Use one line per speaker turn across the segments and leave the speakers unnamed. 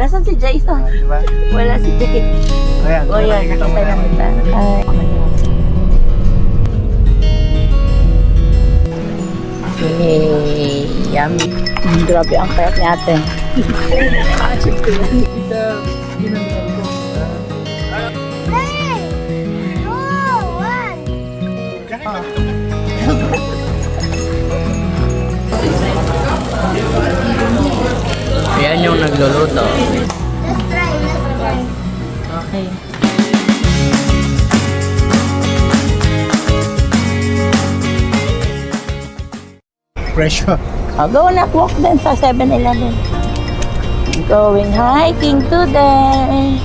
Nasaan si Jason?
Diba?
Wala si Jason.
Ayan.
O yan, nakita lang kita. Ay. Yay! Yummy! Grabe ang payat ni ate. Ayan yung nagluluto.
Let's try.
Okay.
Pressure.
I'll go na walk din sa 7-Eleven. Going hiking today.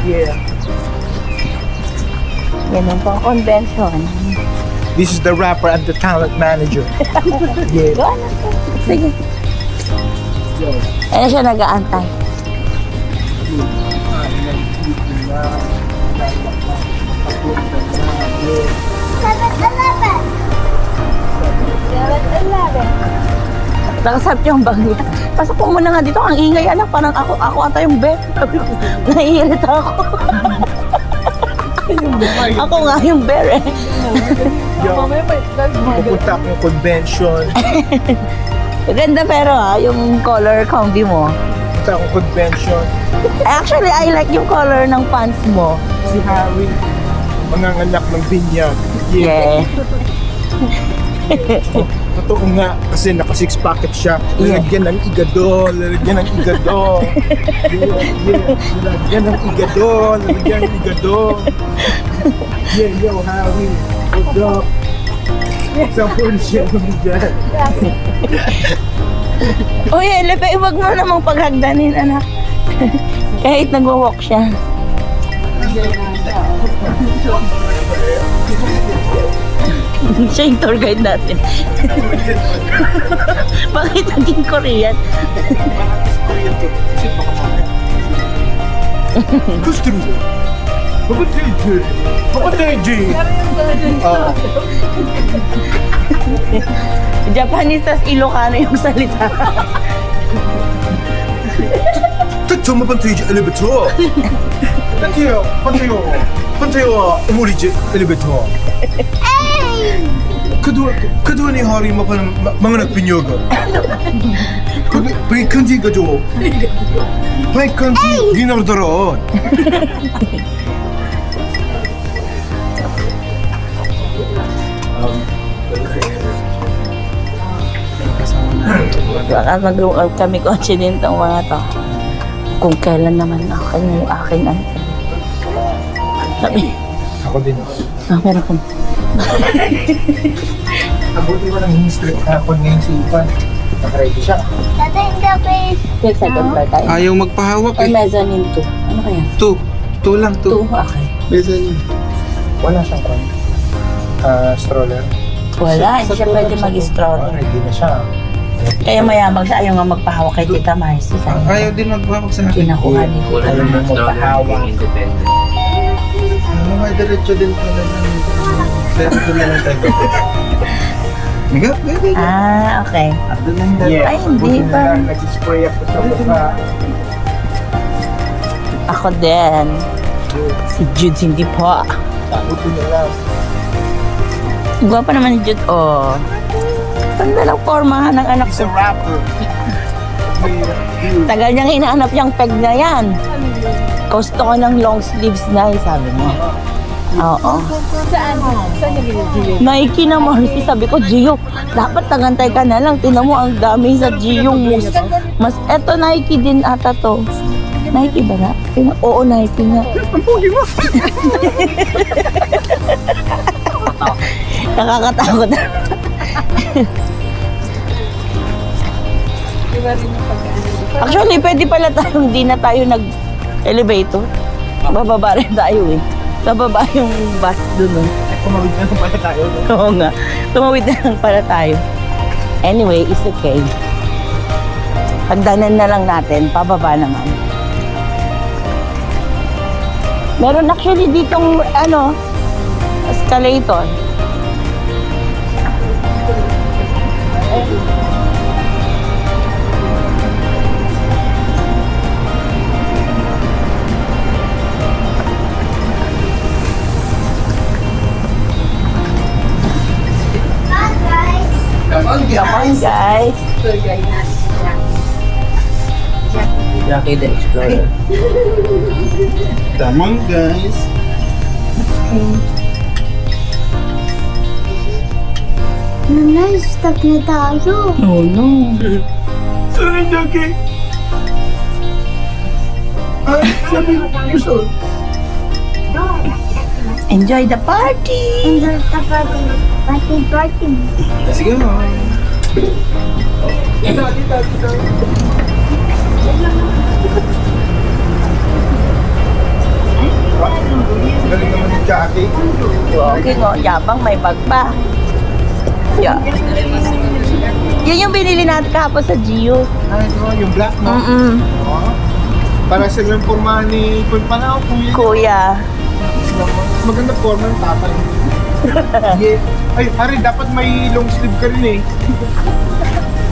Yeah.
Yan pang convention.
This is the rapper and the talent manager. Yeah.
Go na. Sige. Ayan siya nag-aantay. Nakasap yung bangya. Pasok po muna nga dito. Ang ingay anak. Parang ako ata yung bet. Naiirita ako. Ako nga yung bear eh.
Yo, pupunta akong convention.
Ganda pero yung color combi mo.
Pupunta akong convention.
Actually, I like yung color ng pants mo.
Si Harry, manganganak ng binyag.
Yeah.
Totoo nga, kasi naka-six packet siya.
Yeah.
Lalagyan ng igado, lalagyan ng igado. Lalagyan ng igado, lalagyan ng igado. Yeah, yo, Harry, what's up? Sa phone siya naman dyan.
Uy, Elepe, huwag mo namang paghagdanin, anak. Kahit nag-walk siya. Siya yung tour guide natin. Bakit naging Korean?
Gusto mo? Papateji! Papateji!
Japanese tas Ilocano yung salita.
Tato mapateji elevator! Pantayo, umuri지 elevator! Kedua ni hari manganak pinyoga. Baik kanji gajo. Baik kanji dinar daron.
Baka mag-room out kami kotse din tong mga to. Kung kailan naman yung aking ano. Sabi,
Ako din.
meron ko.
Abuti mo ng history hapon ngayon si Ivan. Nakaready siya.
Take second floor tayo.
Ayaw magpahawak
Or
eh.
mezzanine 2. Ano kaya?
2 lang, 2.
2, okay.
Mezzanine.
Wala siyang stroller.
Wala, hindi siya pwede mag-stroller.
Ready na siya.
Kaya mayabang siya, ayaw nga magpahawak kay Tita Marcy.
Ayaw din magpahawak sa akin.
Kinukuha ni Kuya.
Alam mo magpahawak.
Ano may diretso din pala ng... Diretso na lang tayo. Miga, pwede.
Ah, okay.
Doon lang tayo.
Ay, hindi
Buti na
pa.
lang, nag-spray ako sa mukha.
Ako din. Si Jude, hindi po.
Buti na lang.
Gwapo naman ni Jude, oh. Ganda lang formahan ng anak
He's
ko.
a rapper.
Tagal niyang hinahanap yung peg na yan. Gusto ko ng long sleeves na, sabi niya. Oo.
Saan yung Gio?
Nike na Marcy, sabi ko, Gio, dapat tagantay ka na lang. Tinan mo, ang dami sa Gio mo. Mas, eto Nike din ata to. Nike ba na? Oo, Nike nga.
Ang pugi mo.
Nakakatakot. Actually, pwede pala tayong di na tayo nag-elevator. Bababa rin tayo eh. Sa baba yung bus dun.
Kumawid na lang pala tayo.
Oo nga. Tumawid na lang para tayo. Anyway, it's okay. Pagdanan na lang natin, pababa naman. Meron actually ditong, escalator. Come on, guys.
Jackie the Explorer. Come on, guys.
Nanay, stuck na tayo.
Oh, no.
Sorry, Jackie. Ay, sabi mo, Yusol.
Enjoy the party.
Enjoy the party. Party.
Let's go.
Dito, dito, dito. Galing naman ni Jackie.
Okay, no. Yabang, may bag pa. Yeah. Yun yung binili natin kahapon sa Gio.
Ay, no, yung black, no? Oh. Para sa yung forma ni Kuya Panao, kuya.
Kuya.
Maganda forma ng tatay. Yeah. Ay, pare, dapat may long sleeve ka rin eh.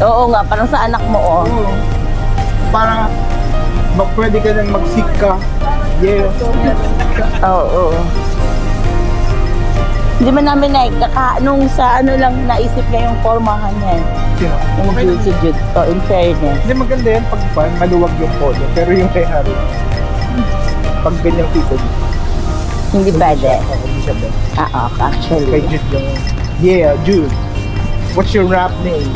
Oo nga, parang sa anak mo, oh.
Oo. Para pwede ka nang mag-sick ka. Yeah.
Oo. Hindi man namin nung sa ano lang naisip niya yung formahan yan.
Sino?
Yung
Okay.
Jude si Jude. Oh, in fairness.
Hindi, maganda yan pag maluwag yung polo. Pero yung kay Harry, pag ganyang fitted,
Hindi pwede.
hindi siya best.
Ah,
Kay
actually.
Jude yung, yeah, Jude. What's your rap name?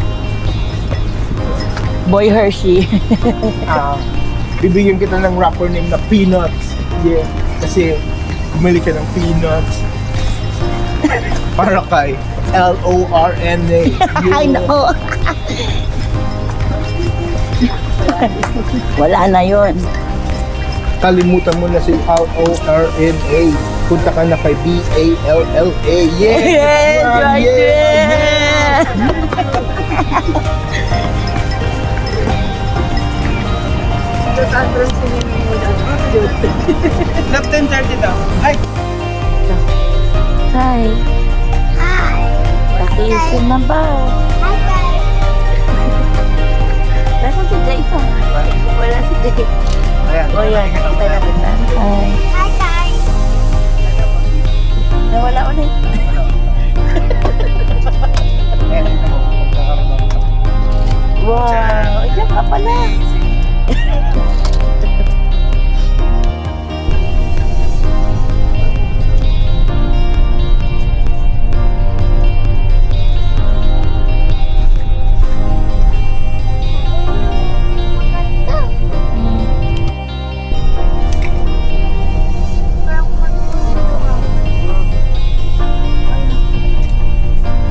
Boy Hershey.
Bibigyan kita ng rapper name na Peanuts. Yeah. Kasi, bumili ka ng peanuts. Para kay L-O-R-N-A.
Ay, nako. Wala na yun.
Kalimutan mo na si L-O-R-N-A. Punta ka na kay B-A-L-L-A. Yeah!
Yes,
Ah,
right
yeah,
there.
Lap 10:30 daw. Ay!
Hi.
Hi.
Pakiisin na ba?
Hi, guys.
Nasaan si Jason? Wala si Jason.
Ayan.
O yan, nakita na kita. Hi.
Hi, guys.
Nawala ulit.
Ayan, ito mo. Pagkakaroon ng-
Wow, diyan ka pala.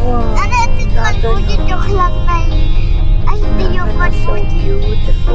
Ano, ito yung Manfuji joke lang na ay, hindi yung Manfuji.
Beautiful.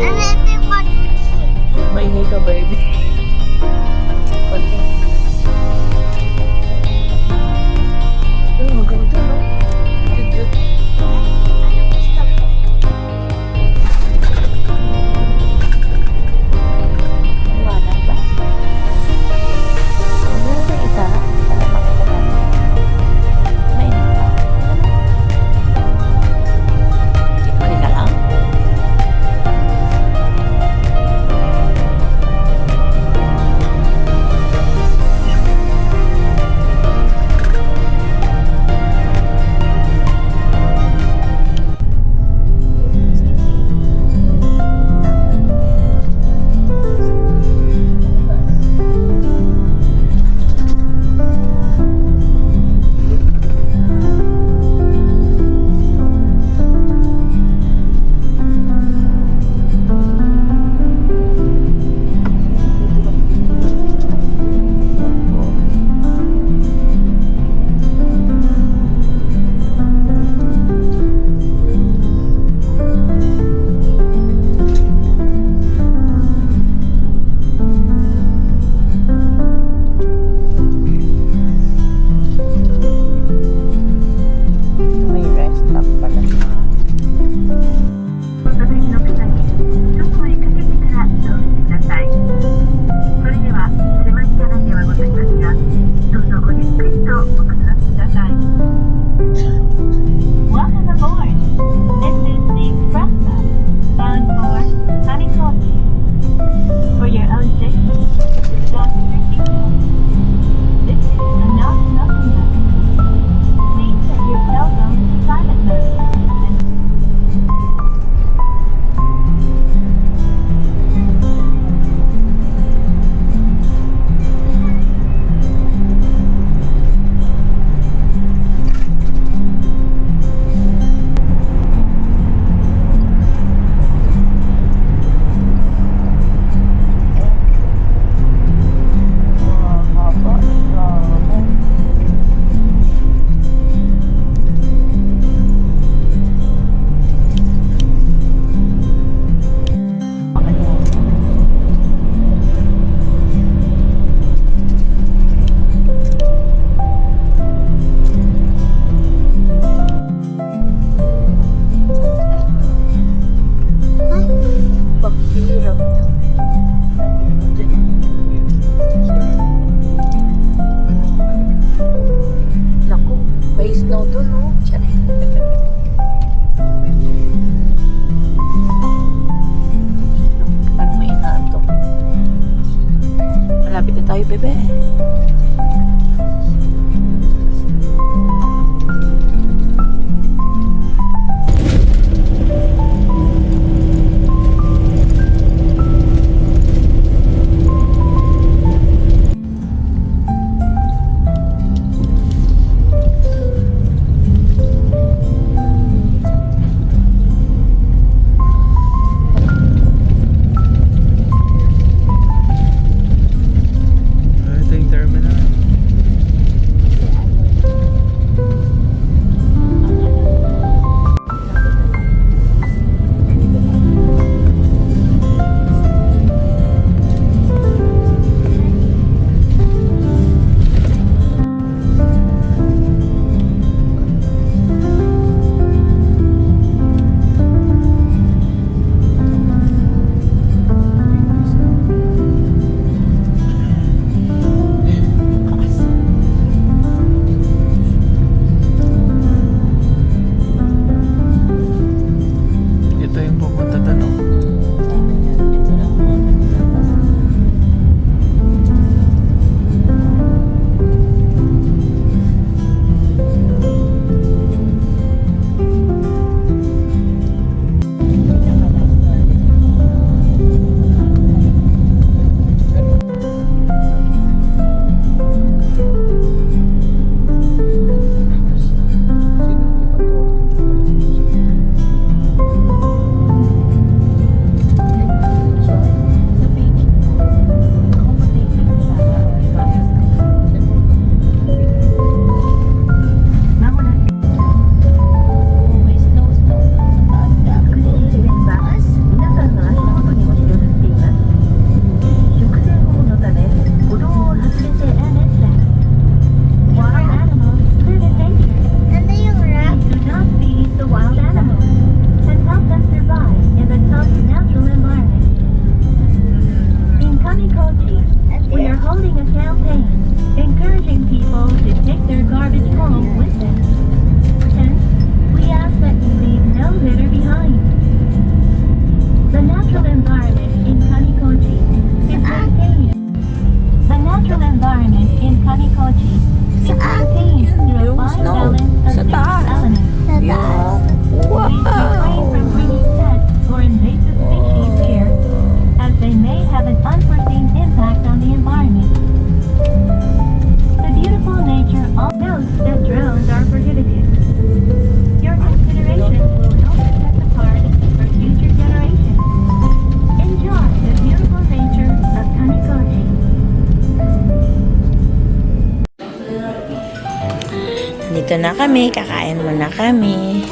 Nandito na kami, kakain muna kami.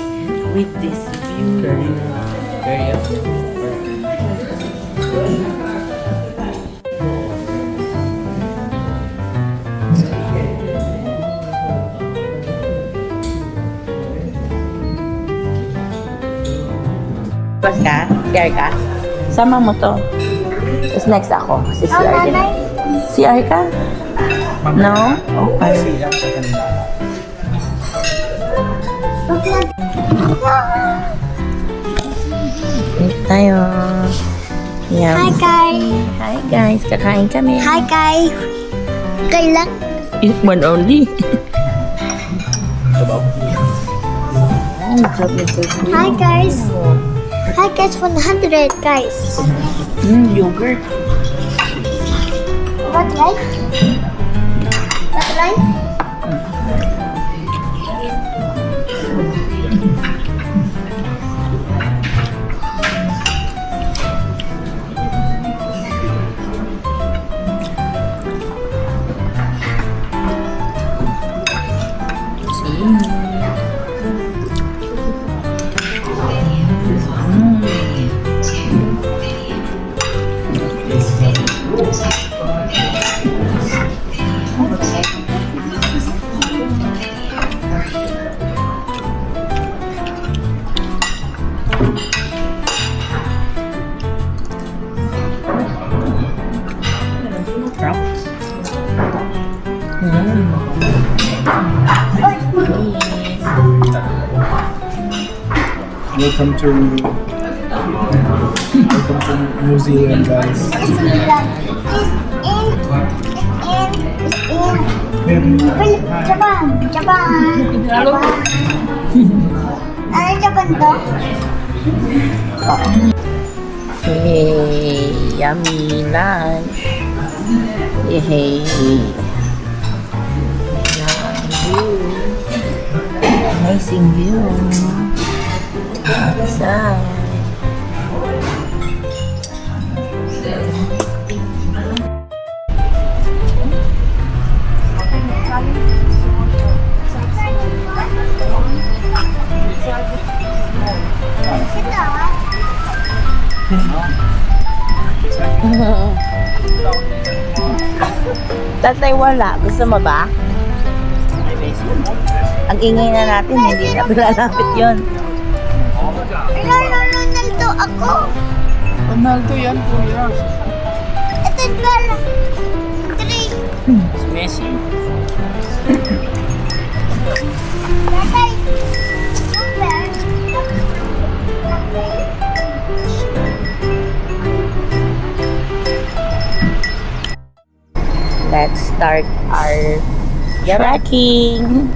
With this view.
Very
Bas ka? CR ka? Sama mo to. Tapos next ako. Si
Oh,
CR din.
nanay.
CR ka? No? Okay.
Siya sa kanila.
Dito tayo. Yan.
Hi, guys.
Hi guys, kakain kami.
Hi, guys. Kailan?
Eat one only.
Hi, guys. Hi, guys. 100, guys.
Yogurt.
What, right? What, right?
Welcome to New Zealand, guys.
Japan. Ano Japan to?
Hey, yummy lunch. Hey. Amazing view. Outside. Tatay wala. Gusto mo ba? Ang ingay na natin, hindi na lalapit yun.
Ronaldo ako.
Ronaldo yan, kuya.
Ito pala. 3.
Messi.
Tatay. Super.
Let's start our trekking.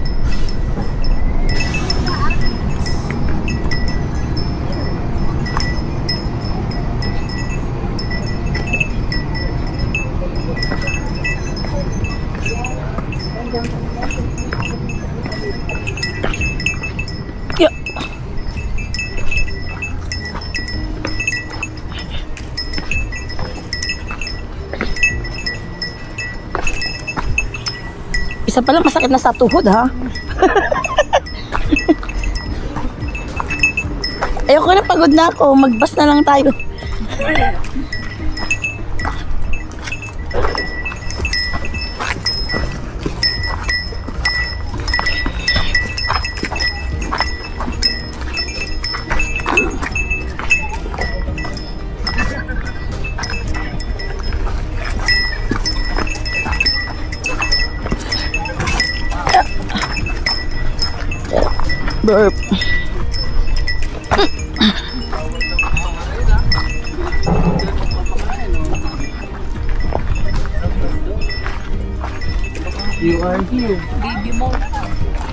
Yeah. Isa pala masakit na sa tuhod, ha? Ayoko na, pagod na ako. Magbas na lang tayo. Burp.
You are here.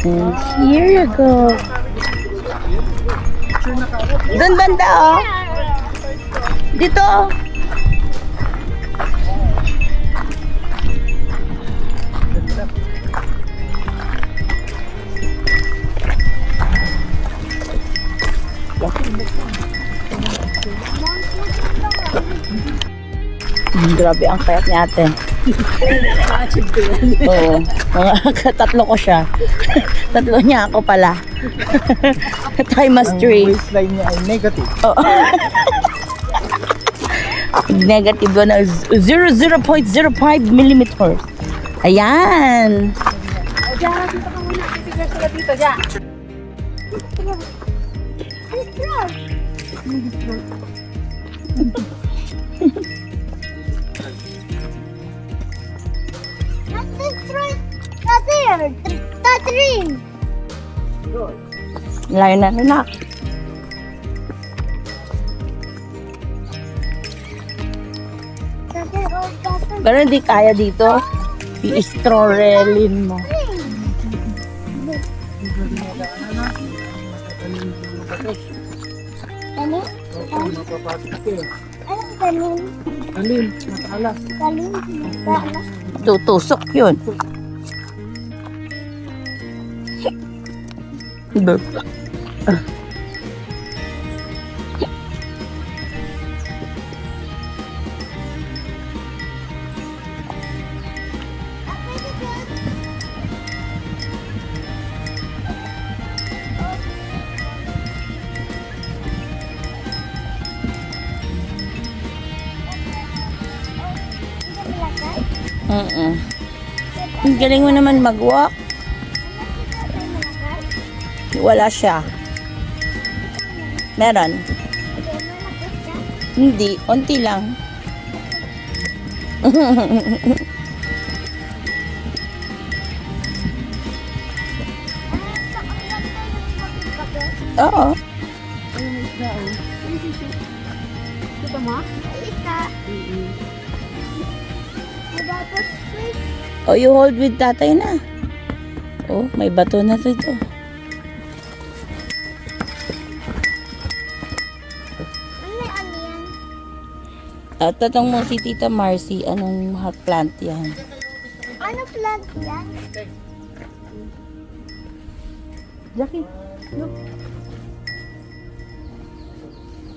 And here you go. Doon banda, oh. Dito, oh. Grabe ang payat ni ate. Oo. Mga tatlo ko siya. Tatlo niya ako pala. Tayo mas
Ang
3.
waistline niya ay negative.
Oo. Negative doon na 0.05 millimeters. Ayan.
Not the tree. Not there. The tree.
Layo na na.
The there or the
Pero hindi kaya dito. I-strorelin mo.
Ano? Anong galing?
Alin, matalas.
Galing? Galing?
Tutusok yun. Burp. Ang galing mo naman mag-walk. Wala siya. Meron. Hindi, unti lang. Oo.
Ito mo? Isa. Tapos sweet.
Oh, you hold with tatay na. Oh, may bato na ito.
Ano yan?
At tatang mo si Tita Marcy, anong hot plant yan?
Ano plant yan?
Jackie.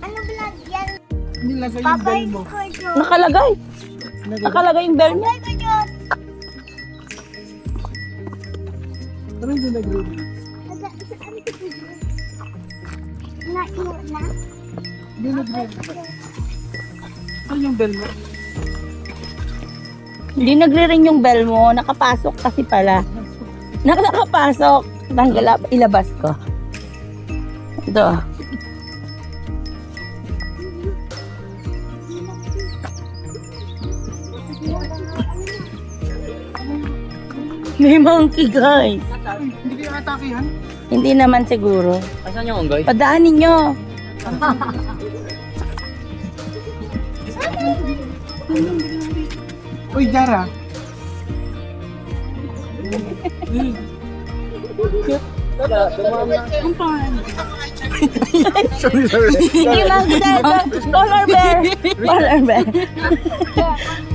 Ano plant yan?
Nilagay yung
Papay
bell mo.
ko yun.
Nakalagay. Nakalagay yung bell niya.
Papay ko yun.
Parang hindi nag-ready.
Ano ito yun? Na-iyo na?
Hindi nag-ready. Saan yung bell mo?
Hindi nagre-ring yung bell mo. Nakapasok kasi pala. Nakapasok. Tanggal, ilabas ko. Ito. May monkey, guys.
Hindi kayo atake yan?
Hindi naman siguro.
Asan yung unggoy?
Padaanin nyo.
Uy, Jara. Sorry.
Hindi lang polar bear. Polar bear.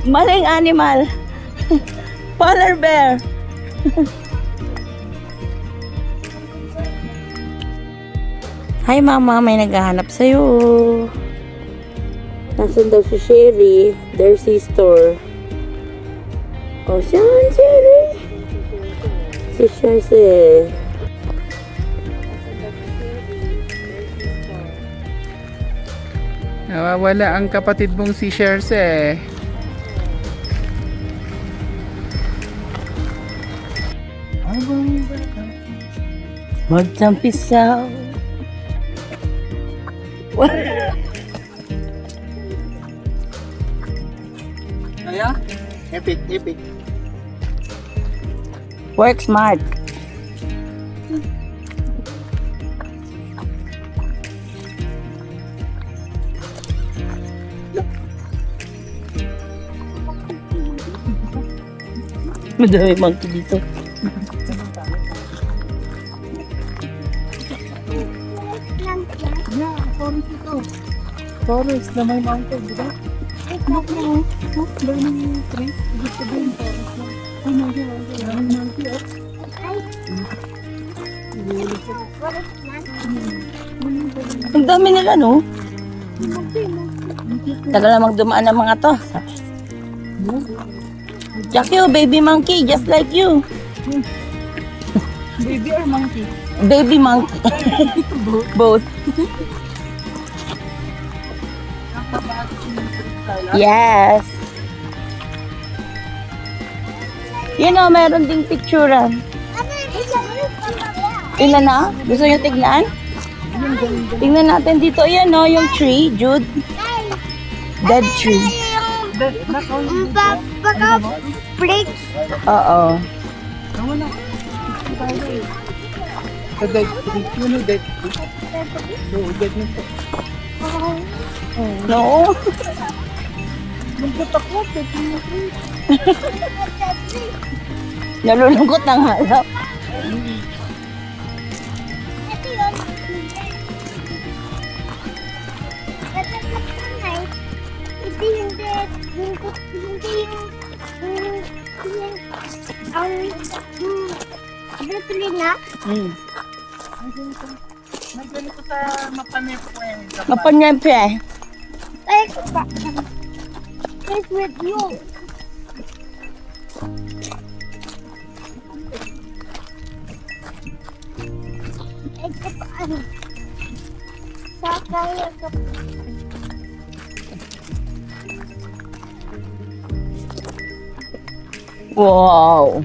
Maling animal. Polar bear. Hi mama, may naghahanap sa'yo. Nasaan daw si Sherry, their sister. O, saan Sherry? Si Sherry.
Nawawala ang kapatid mong si Sherse.
Magtampisaw.
Kaya? Epic.
Work smart. Madami monkey dito.
Plant yan?
Yeah, forest ito. Forest na may mountain, di ba? Daming tree. Ibig sabihin, forest lang. Ay, monkey. Daming monkey, oh.
Ay, what is plant?
Ang dami nila, no? Tagal na magdumaan ng mga to. Jackie, oh, baby monkey, just like you.
Baby or monkey?
Baby monkey. Both. Yes. You know, meron ding picturean.
Ano yung pamilya?
Ilan na? Gusto nyo tignan? Tingnan natin dito. Ayan, no, yung tree, Jude. Dead tree.
Yung pagka-break.
Oo.
Sa dead tree. You know dead tree? No, dead na po.
No.
Magkatakot. Dead na po.
Nalulungkot ng halap.
Ito yun. Ito yung hindi yung dead. Hindi yung dead na.
May ganito sa Mapanepuen.
Mapanyempre.
Like, it's with you. Ito pa ano. Sakay ako.
Wow.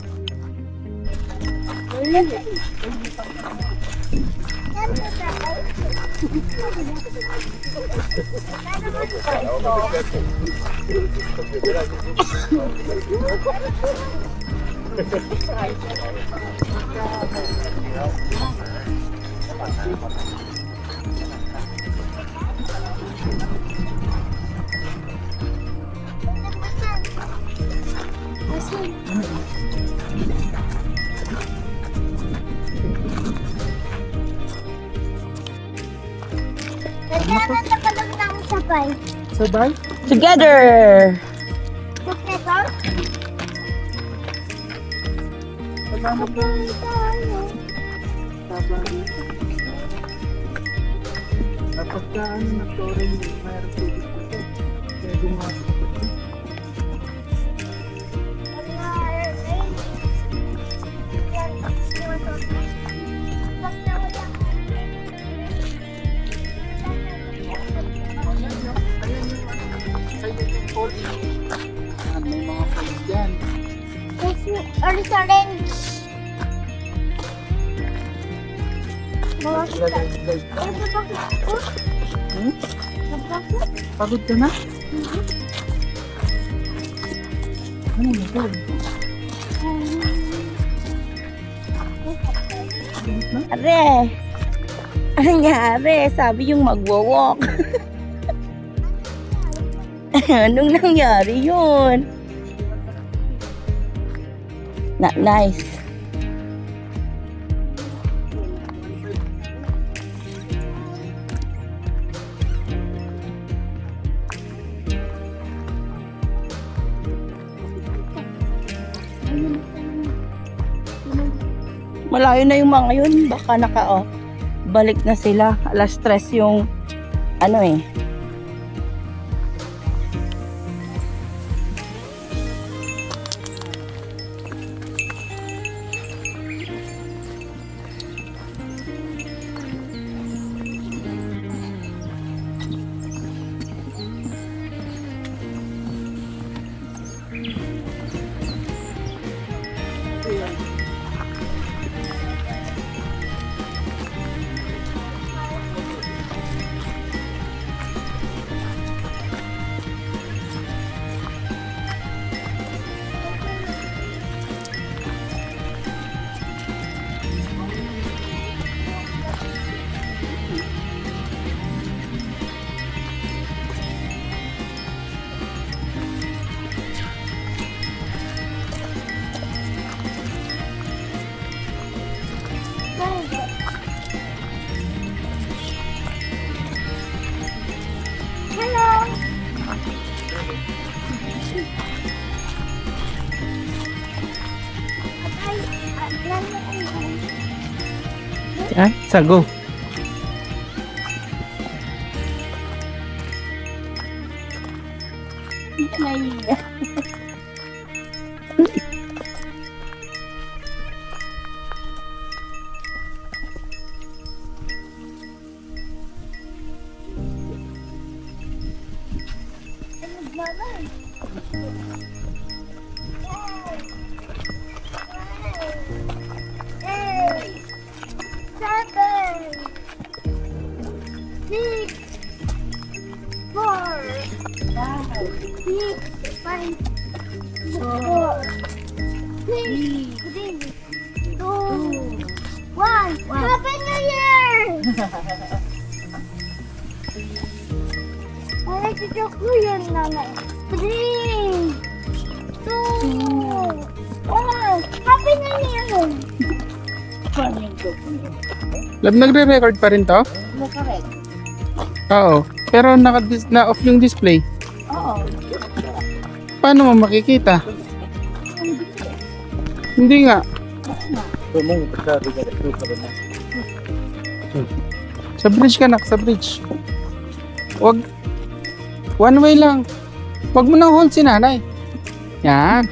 Kailangan na pala ng sabay.
Sabay?
Together.
Together?
Salamat po. Sabay. Kapag ka ano nag-touring, mayroon tubig dito. Kaya gumawa. May mga falls dyan.
Orange. Mga kita. Ito ba ko?
Pagod ka na? Ano na to?
Are. Ano nangyari? Sabi yung magwo-walk. Anong nangyari yun? Not nice. Malayo na yung mga yun. Baka balik na sila. Alas 3 yung ano eh.
Ay, sago.
Nahiya.
Eight, 7, 6, 4, 6, 5, 4, 3, 2, 1. Happy New Year! Ay, tiyak ko yun, nanay. 3, 2, 1. Happy New Year!
Lab, nagre-record pa rin to?
Correct.
Oo. Pero na-off yung display.
Oo.
Paano mo makikita? Hindi nga. Sa bridge ka, nak. Sa bridge. Wag. One way lang. Wag mo nang hold si nanay. Yan.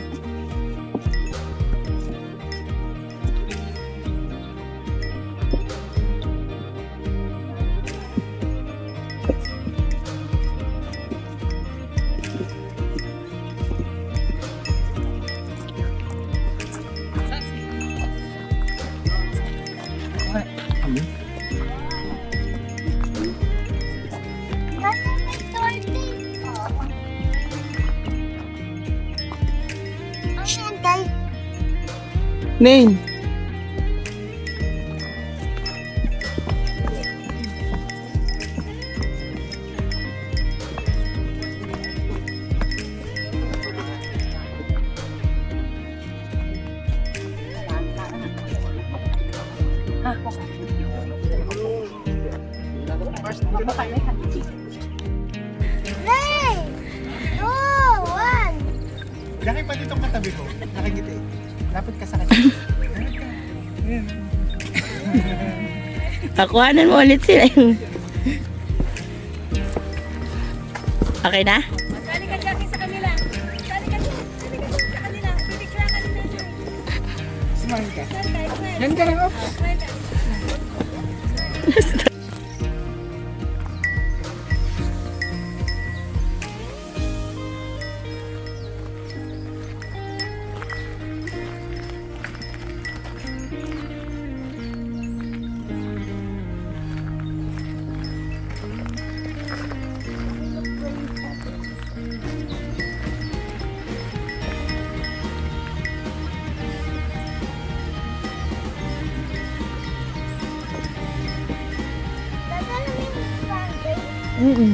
Name.
Three, 2, 1.
Laki pa dito katabi ko. Nakikita eh. Lapit ka sa kanya.
Pakuhanan mo ulit sila. Okay na?
Sali ka Jackie sa kanila. Sali ka sa kanila. Pipicture ka nila.
Smile ka.
Smile.
Yan ka lang, oh.
Smile.
Mm-mm.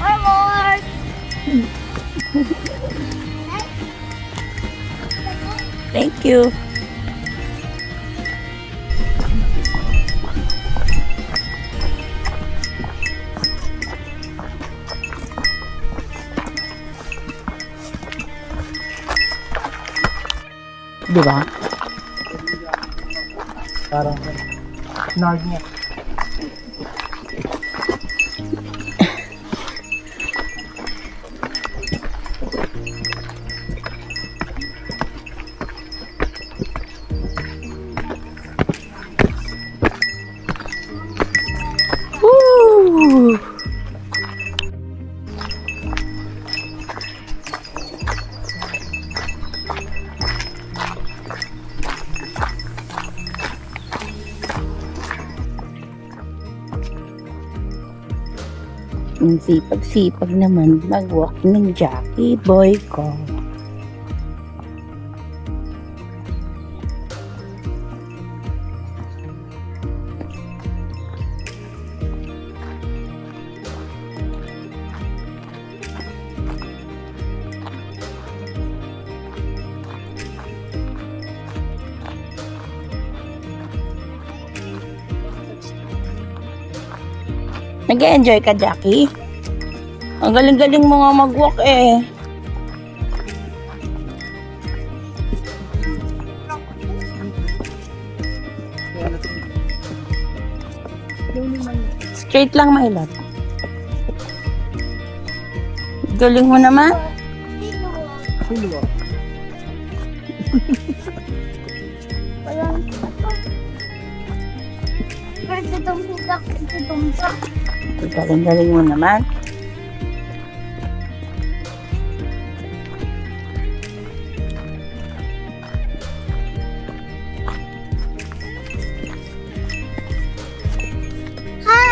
Or more.
Thank you.
Di ba? Parang nag niya.
Woo! Ang sipag-sipag naman mag-walk ng Jackie boy ko. Nag-enjoy ka, Jackie? Ang galing-galing mo nga mag-walk eh. Straight lang, my love. Galing mo naman.
Sino?
Walang pero tutumpak.
Galing mo naman.
Hi!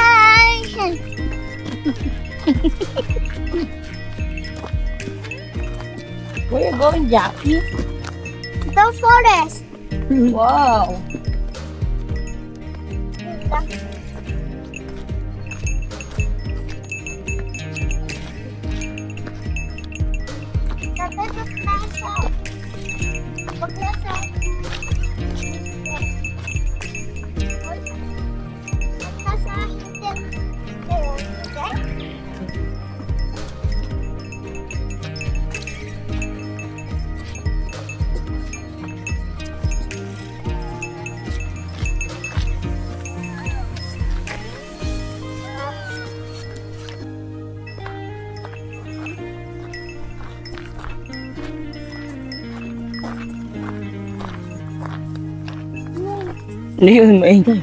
Where you going, Jackie?
The forest.
Wow.
Natatak na siya. Pag nasa... Pag nasa hitin. Okay?
Ano yun, maingay?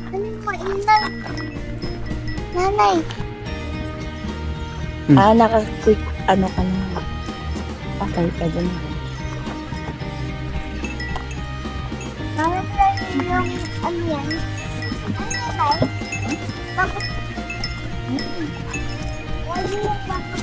Ano yung mainay? Nanay.
Naka-quick, ano ka na. Patay ka dun.
Parang lang yung ano yan. Ano nanay? Bakit? Wala yung bakit?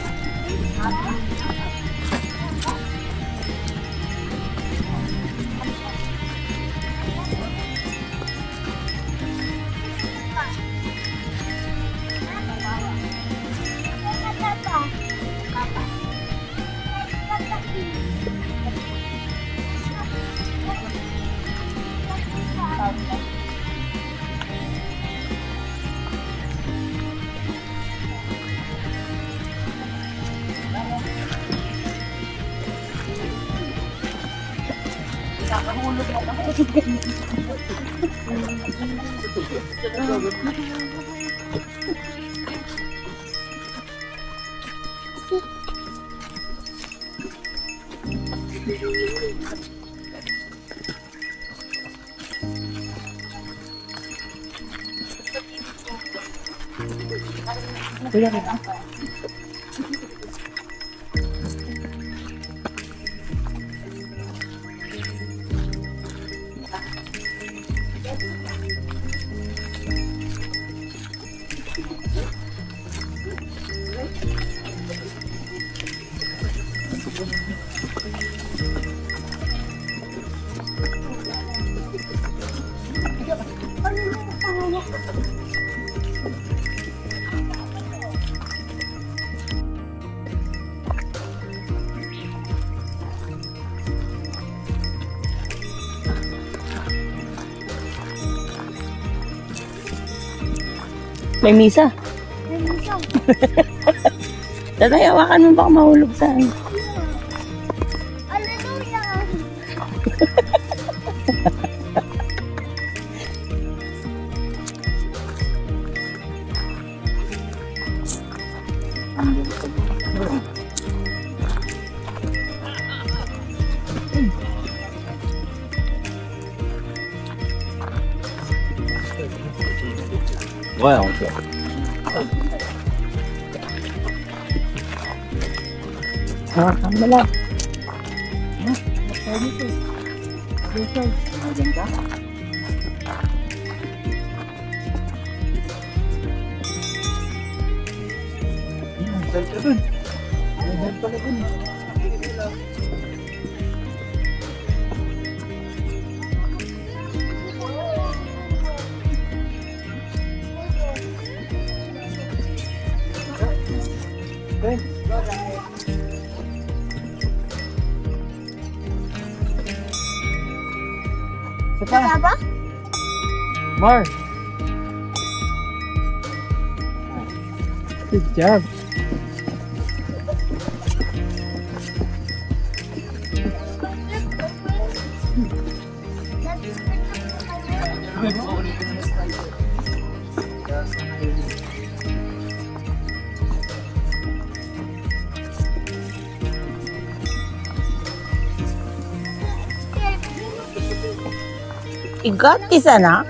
May misa. Tatay, hawakan mo baka mahulog saan.
Hallelujah!
Wow.
Hawakan mo lang.
Saan ka dun? Saan pala dun?
Wala ba?
Mar. Good job.
That's
Igat, isa na.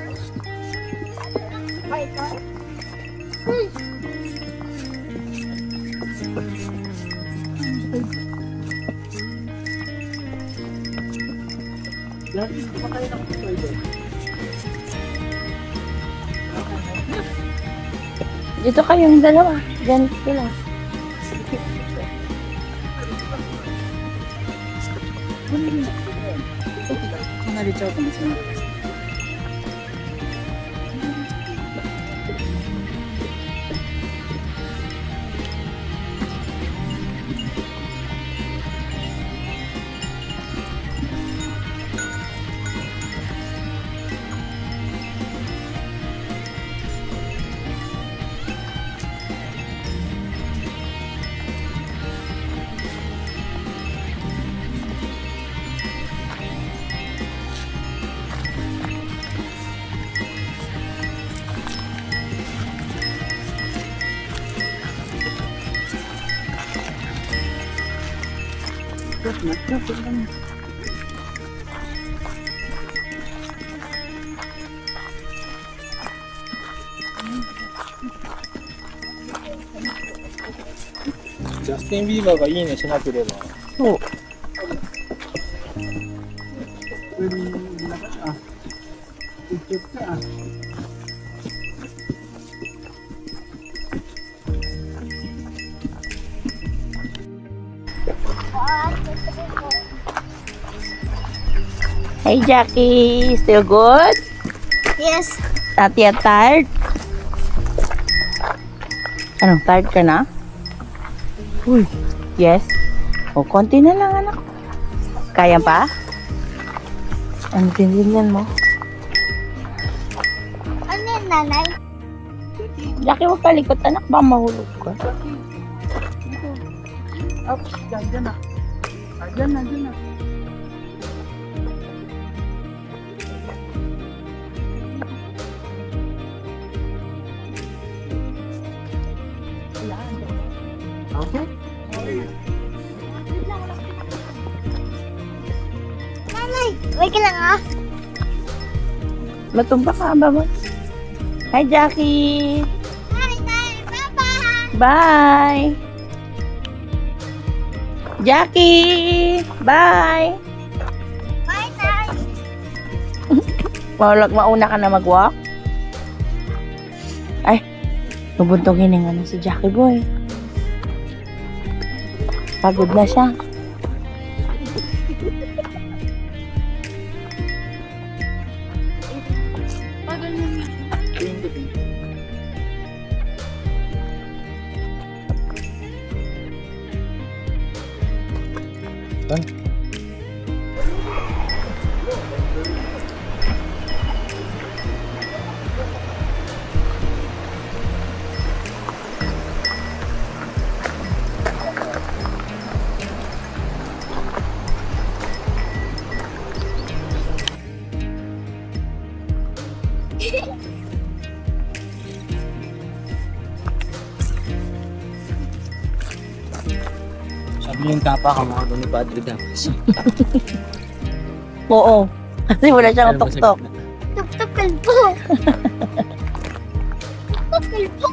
Dito kayong dalawa. Diyan sila.
ジャスティン・ビーバーがいいねしなければ。
そう。Hey Jackie, still good?
Yes.
Not yet tired? Anong, tired ka na? Uy, yes. O, konti na lang anak. Kaya pa? Ano tindihan mo?
Ano yan, nanay?
Jackie, huwag kalikot anak, baka mahulog ka.
Nanay, wait ka lang ah.
Matumba ka ba mo? Hi Jackie!
Hi, nay. Bye-bye.
Bye! Jackie! Bye!
Bye, nay.
Mauna ka na mag-walk? Ay, bubuntongin ng ano si Jackie boy. Pagod na siya.
Sabi yung kapa ka mga ni Padre Damas.
Oo. Kasi wala siyang tok-tok.
Tuk-tuk kalbo. Tuk-tuk kalbo.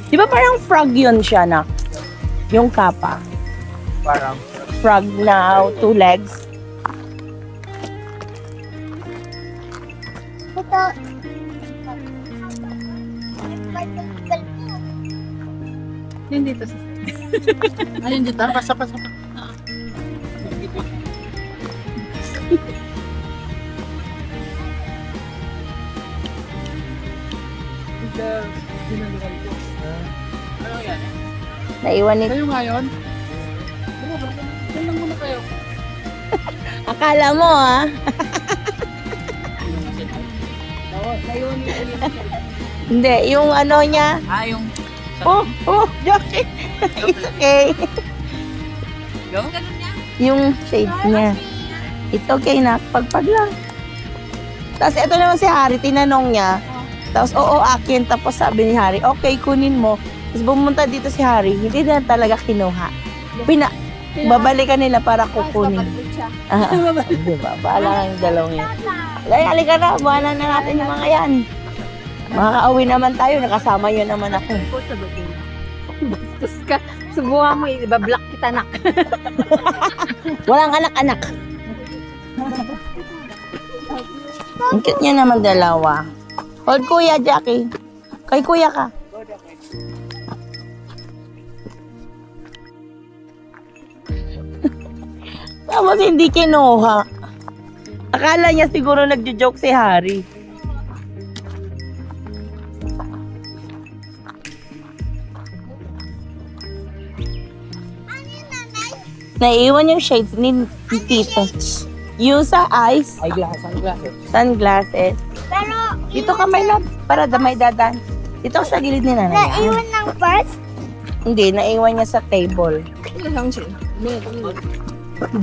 Di ba parang frog yun siya na? Yung kapa.
Parang
Frog na 2 legs.
Ito.
Hindi to sa... Ayun dito, pasok.
Naiwan ni...
Kayo ngayon? Yan lang muna kayo.
Akala mo ah. Hindi, yung ano niya.
Yung...
Oh, Jackie. It's okay.
Yung ganun niya?
Yung shades niya. It's okay na, pagpag lang. Tapos ito naman si Harry, tinanong niya. Tapos oo, akin. Tapos sabi ni Harry, okay, kunin mo. Tapos bumunta dito si Harry, hindi na talaga kinuha. Babalikan nila para kukunin.
Babalik siya.
Diba? Bahala ng dalawang yan. Halika na, buwanan na natin yung mga yan. Makaka-uwi naman tayo, nakasama yun naman ako.
Ko sa bagay. Bastos ka. Subuhan mo, ibablock kita nak.
Walang anak-anak. Ang cute niya naman dalawa. Hold kuya, Jackie. Kay kuya ka. Tapos hindi kinuha. Akala niya siguro nagjo-joke si Harry. Naiiwan yung shades ni Tito. Yung sa eyes, sunglasses.
Pero,
Dito ka may lab, para may dadan. Dito ka sa gilid ni nanay.
naiwan ng purse?
Hindi, naiwan niya sa table.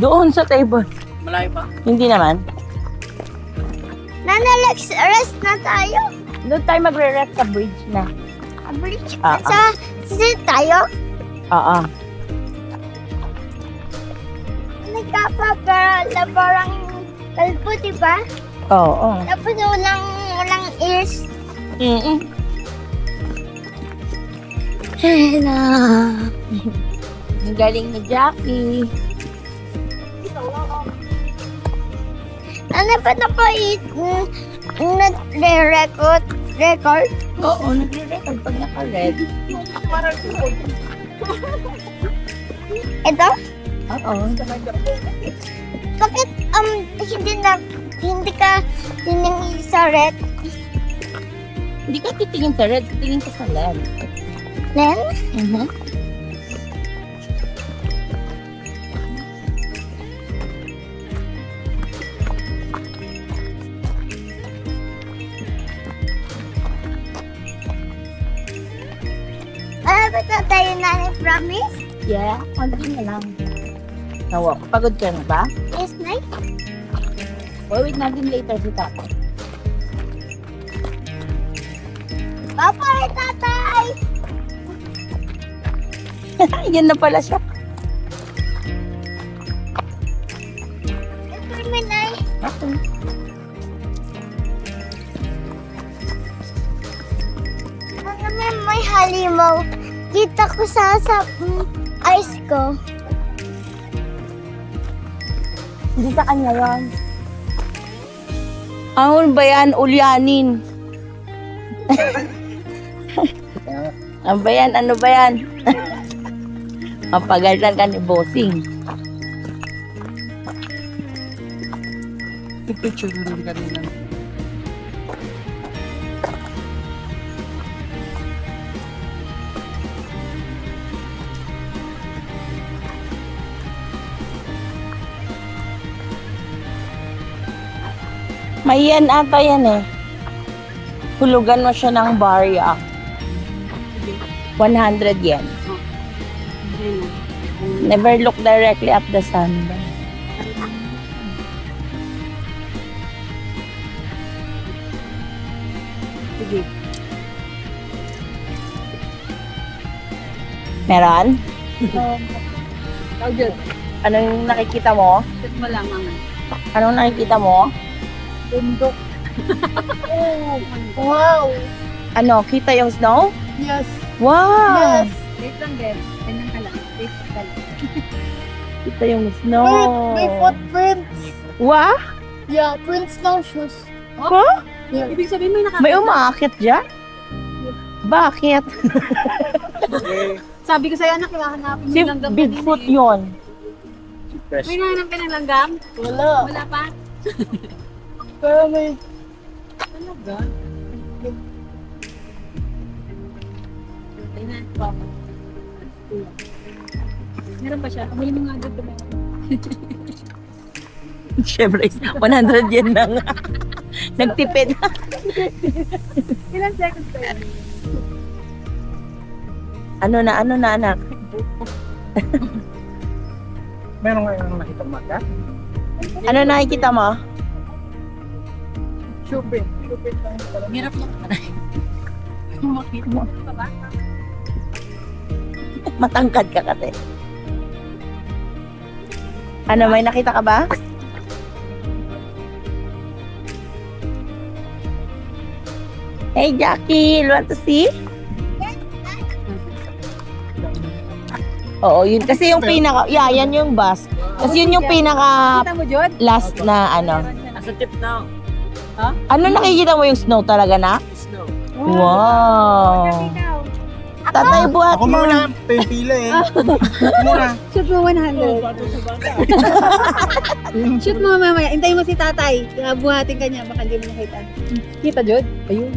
Doon sa table.
Malayo pa.
Hindi naman.
Nana, let's rest na tayo.
Doon tayo magre-rest sa bridge na.
Bridge.
Ah,
Sa sit tayo.
Oo.
Nagkapapara parang kalpo, diba?
Oo.
Tapos walang ears.
Mm-mm.
Ay na.
Ang galing ni Jackie.
Ano ba nagre-record?
Oo, nagre-record pag naka-red.
Ito?
Oo.
Bakit hindi ka titingin sa red?
Hindi ka titingin sa red, titingin ka sa red.
Len?
Mhm.
Malapit na tayo na promise?
Yeah, konti na lang. Nawa, pagod ka na ba?
Yes, Nay?
Wait natin later si Tata.
Papa, tatay!
Yan na pala siya.
Ito naman, Nay.
Okay.
Ano naman may halimaw? Kita ko sa eyes ko.
Hindi sa kanya yan. Ano ba yan? Ulyanin. Ano ba yan? Ano ba yan? Mapagalitan ka ni Bossing.
Picture na rin kanina.
May yen ata yan eh. Hulugan mo siya ng barya. 100 yen. Never look directly at the sun.
Sige.
Meron?
Tawag
Anong nakikita mo?
Check mo lang mga.
Anong nakikita mo?
Bundok.
Wow!
Ano, kita yung snow?
Yes.
Wow!
Wait lang din. Ganyan ka lang. Wait ka lang.
Kita yung snow.
May footprints.
Wow!
Yeah, prints ng shoes.
Ko?
Ibig sabihin may nakakita.
May umaakit dyan? Bakit?
Sabi ko sa'yo, anak, hahanapin mo
Si
yung langgam
Bigfoot
kanina
yun.
eh. May nahanap ka ng langgam?
Wala.
Wala pa?
Pero may...
Talaga? Ay na. Meron pa siya. May mga agad ko meron.
Siyempre, 100 yen na nga. Nagtipid.
Ilan seconds pa yun?
Ano na, anak?
Meron nga nakita mata?
Ano nakikita mo?
Super. Hirap lang. Makita mo. Pa ba?
Matangkad ka kasi. Ano, may nakita ka ba? Hey, Jackie, you want to see? Oo, yun. Kasi yung pinaka, yan yung bus. Kasi yun yung pinaka
Kita mo, Jod?
last na ano.
Nasa tip na.
Ano nakikita mo yung snow talaga na?
Snow.
Wow. Tatay, buhat
Ako
mo.
muna, pipila eh. Ako muna.
Shoot mo 100. Shoot mo mamaya. Hintayin mo si tatay. Buhatin ka niya. Baka hindi mo nakita. Kita, Jod? Ayun.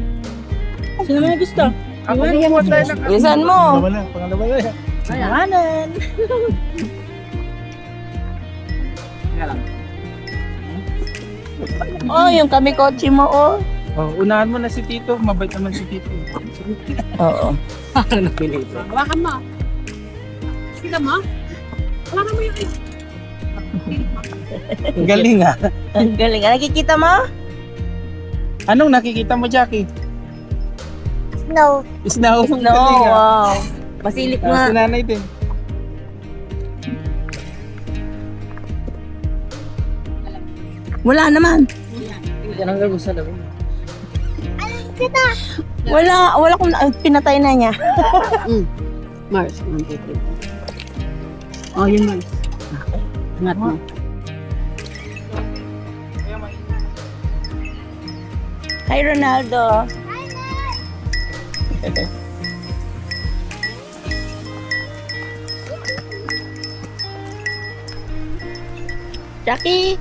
Sino mo gusto?
Ako muna tayo ng...
Bilisan mo.
Pangalawa na.
Kanan. Oh, yung kami kotse mo, oh.
Oh, unahan mo na si Tito. Mabait naman si Tito.
Oo.
Hawakan mo. Kita mo? Hawakan mo yung
Ang galing ah.
Ang galing. Nakikita mo?
Anong nakikita mo, Jackie?
Snow.
Snow. Ang
No,
galing ah.
wow. Masilip
Si
nga.
nanay din.
Wala naman.
Yan ang gagawin sa labas.
Kita.
Wala kung pinatay na niya.
Mars. 1, 2, 3. Oh, yun Mars. Angat mo.
Hi, Ronaldo. Jackie.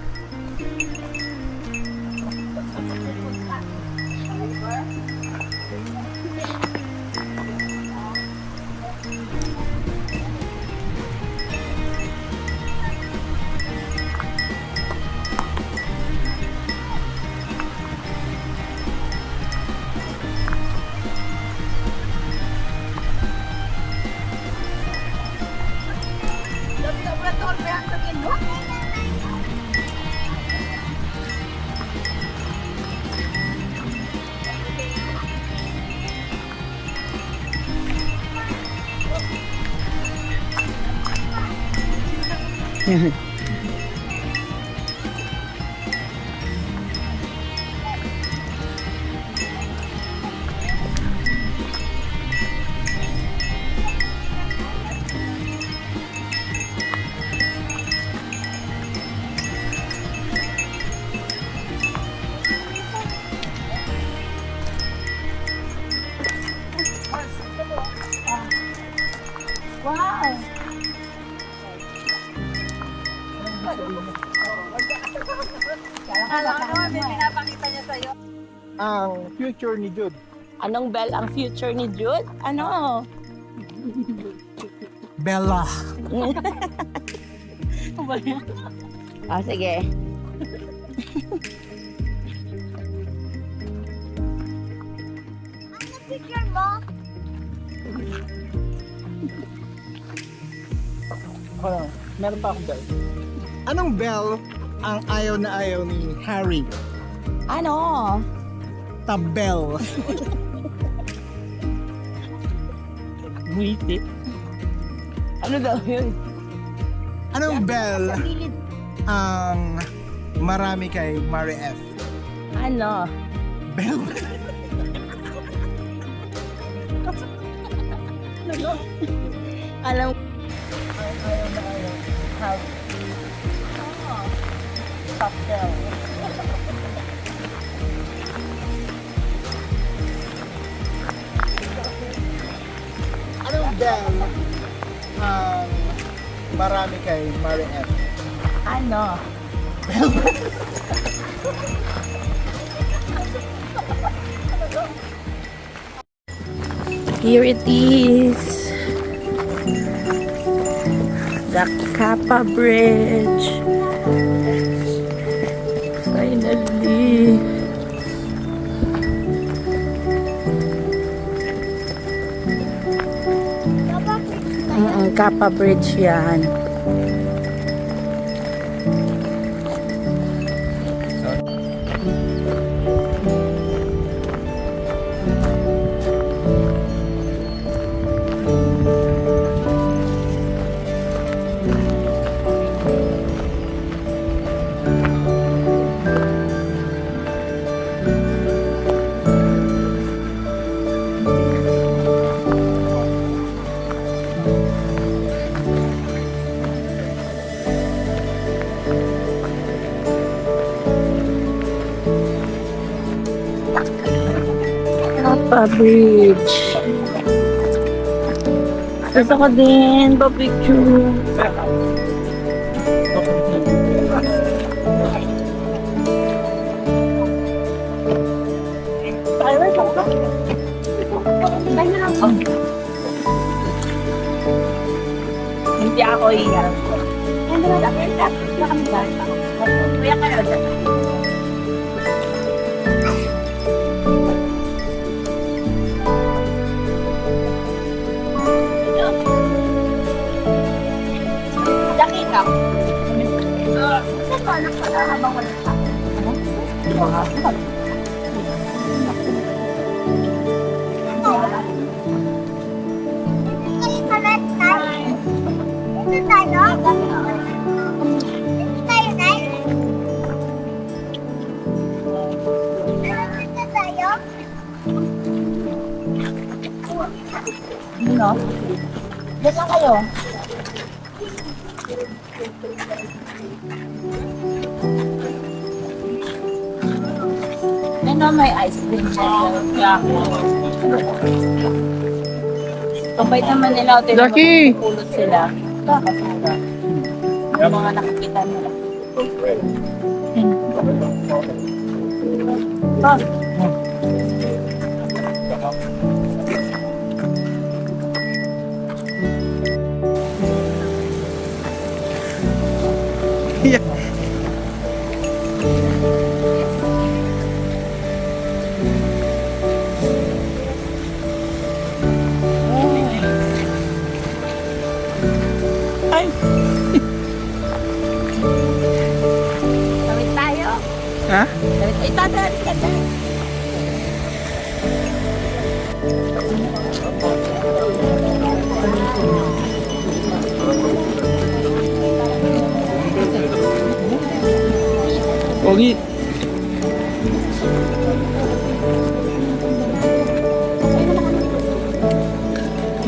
Wow.
Alam ko naman, may pinapakita niya sa'yo.
Ang future ni Jude.
Anong Bell ang future ni Jude? Ano?
Bella.
Sige.
Picture mo.
Meron pa akong bell. Anong bell ang ayaw na ayaw ni Harry?
Ano?
Tabel.
Buisit. Ano daw yun?
Anong bell ang marami kay Mary F?
Ano?
Bell.
Alam
Ayaw na ayaw. Harry. Tabel. Anong bell ang marami kay Mary F?
ano? Here it is. The Kappa Bridge. Finally. Kappa Bridge yan. Pa-bridge. Gusto ko din, pa-picture. Hindi ako iyan. Kuya kayo dyan. Laki ka. Saan ka anak pala habang wala ka?
Dito tayo? Dito tayo, Nay? Dito tayo?
Ano? Diyan lang kayo. Ano, may ice cream siya. Kapait naman nila.
Lucky!
Pulot sila. Kakasura. Yung mga nakikita nila. Ah. Ay!
Tawid tayo.
Ha?
Tawid tayo. Tawid ka dyan.
Pogi.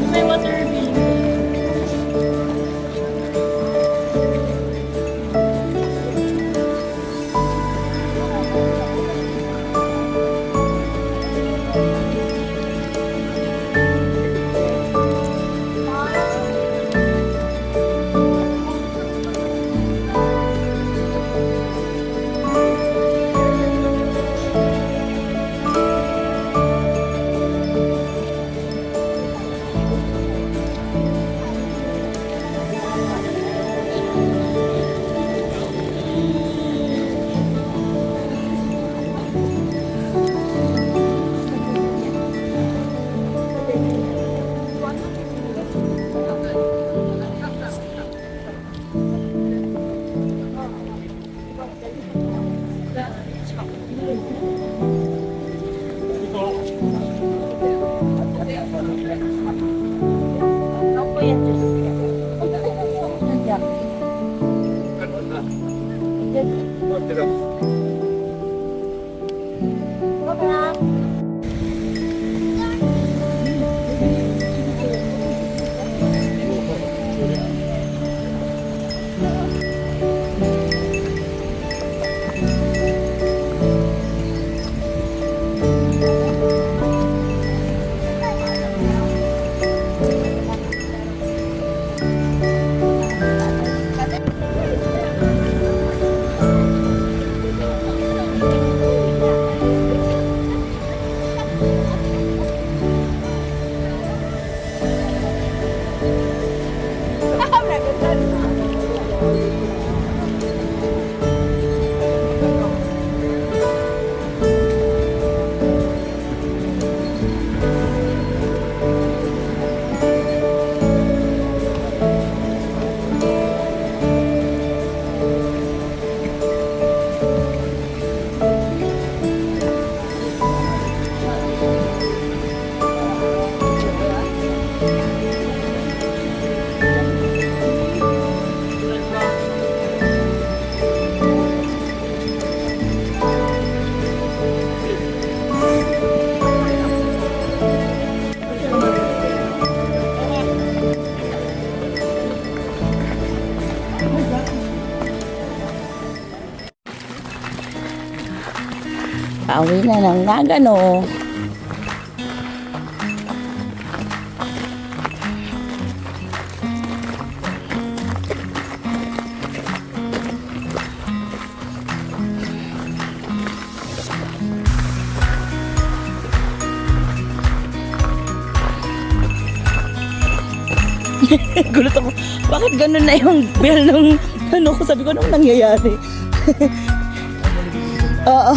May water bill. Ako yan, Diyos. Nandiyan. Pauwi na ng Nagano. Gulat ako. Bakit ganun na yung bell ng ano ko? Sabi ko, anong nangyayari? Oo.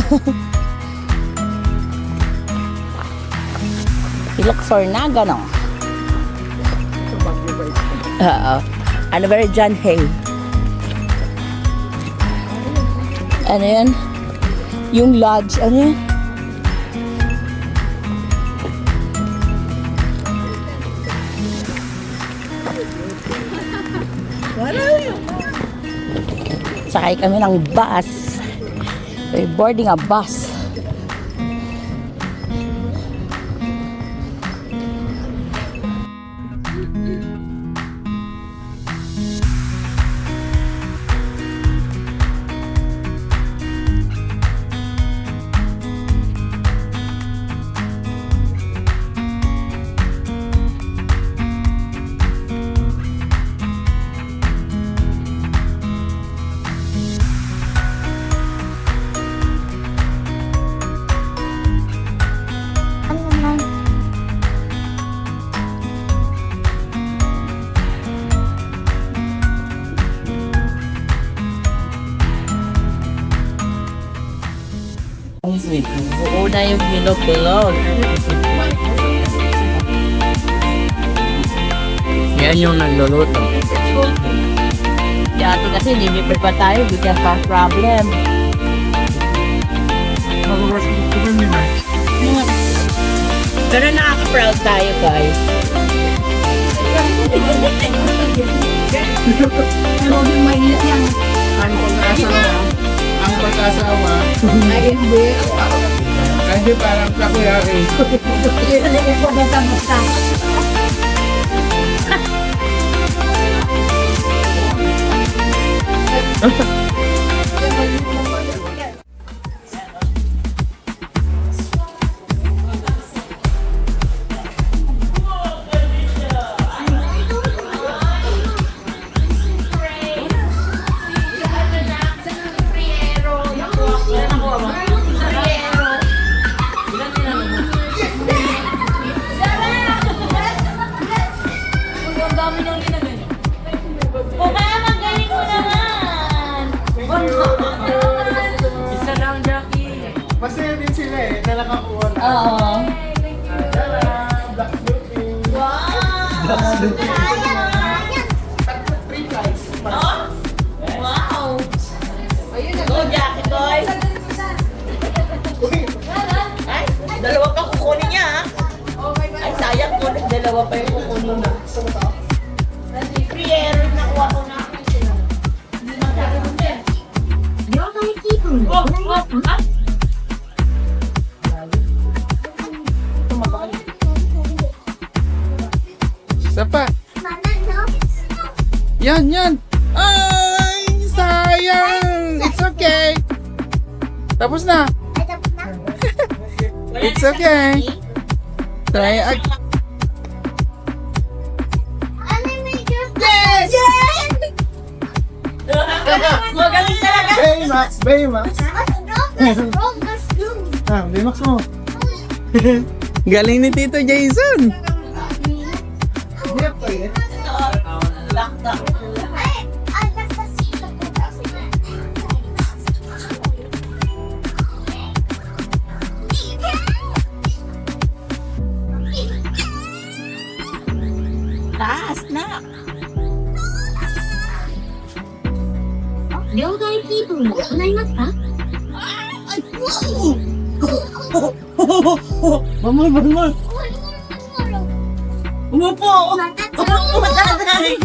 We look for Nagano. Oo. Ano ba rin dyan? Hey. Ano yan? Yung lodge. Ano yan? Sakay kami ng bus. We're boarding a bus.
Ano naman?
Una yung bilog-bilog.
Yan yung nagluluto.
Dati kasi limited pa tayo because of problem. Pero nakaka-proud tayo, guys.
Ang pag-asawa, hindi parang kakuyaki. Masaya din sila eh, na nakakuha na.
Oo. Wow! Go, Jackie Boy! Ay, dalawa pa kukunin niya, ha? Ay, sayang ko, dalawa pa yung kukunin na. Free air, nakuha ko na. Hindi magkakaroon din.
Isa pa. Yan, yan. Ay, sayang. It's okay. Tapos na. It's okay. Try again.
Yes!
Magaling talaga!
Baymax, Baymax. Ah, Baymax mo. Galing ni Tito Jason.
Taas na!
両替キープも行いますか
Bamol, bamol! Umupo! Matay!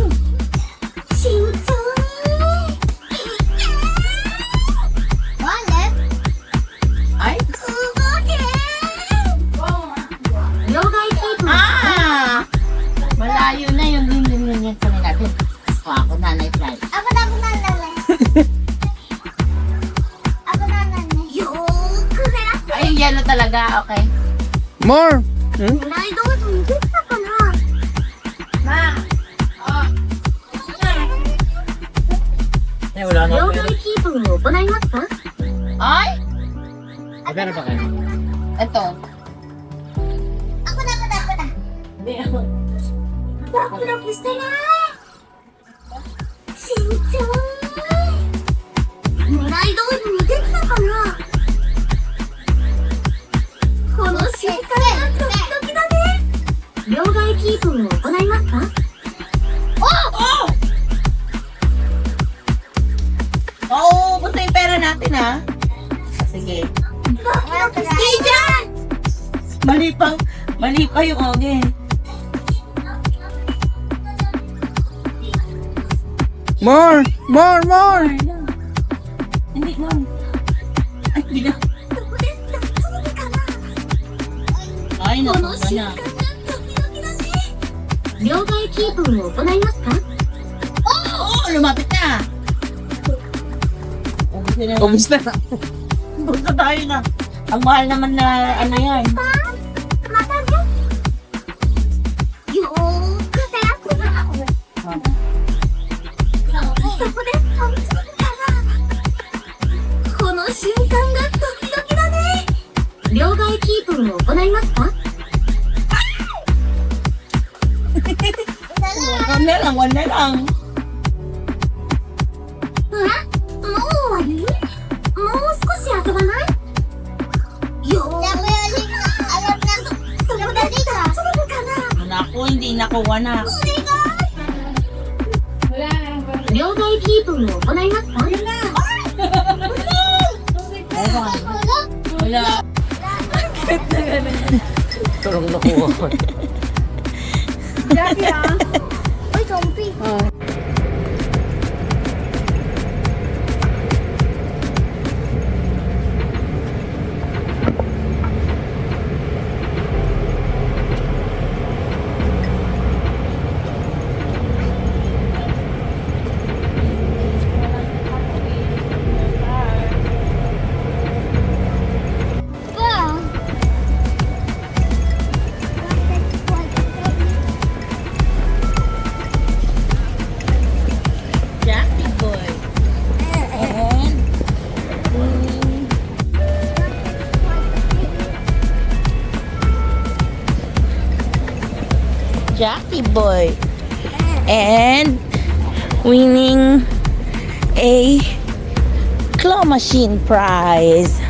Ay! Ah! Malayo na yung din yan sa natin. O, ako nanay fly.
Ako na nanay. Ako na nanay.
Ay, yung yellow talaga, okay.
More.
この間はどうしたかな
Ma! Oh! Ay, wala na.
両替キープを行いますか
Ay!
Magkano ba kayo?
Ito.
Ako na.
Hindi ako.
ドキドキしてないしんちゃん狙い通りにできたかなこの瞬間がドキドキだね両替キープを行いますか
Oo, basta yung pera natin ha. Sige.
ドキドキしていいじゃん
Mali pa yung oge.
More! More! More!
Hindi mo. Ay, bila.
どこで大丈夫かな
Ay,
こ
naku
の
ka
瞬
na.
間がドキドキだね両替キープを行いますか
Oo, lumapit na. Ubus na.
Ubus na.
Ubus na tayo na. Ang mahal naman na ano yan.
またねよーくねそこで大丈夫かなこの瞬間がドキドキだね両替キープを行いますか
One na lang.
もう終わりもう少し遊ばないよーそれも大丈夫かな
Naku, hindi nakuha na.
両替キープを行いますか
Wala.
Tarong nakuha ko.
Uy, Tompi.
Jackie boy. And Jackie boy. And winning a claw machine prize.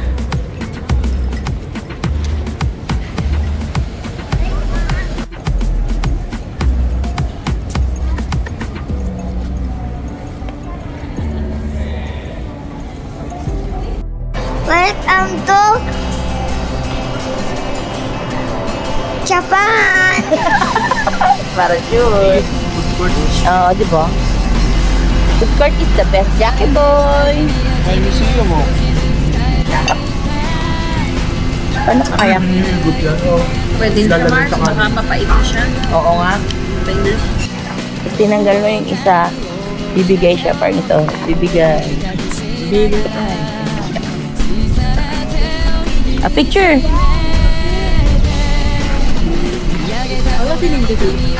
Welcome to Japan.
Parachute. Oo, di ba? Food court is the best. Jackie boy.
Ay, museum mo.
Paano ka kaya?
Good yan. Oh.
Pwede na Mars, baka mapait siya.
Oo nga.
Pwede.
Pag tinanggal mo yung isa, bibigay siya. Parang ito. Bibigay. Bibigay. A picture.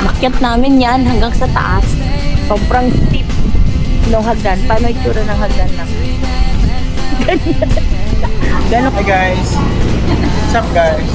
Makyat namin yan hanggang sa taas. Sobrang steep ng hagdan. Paano itsura ng hagdan na? Ganun.
Hi guys. What's up guys?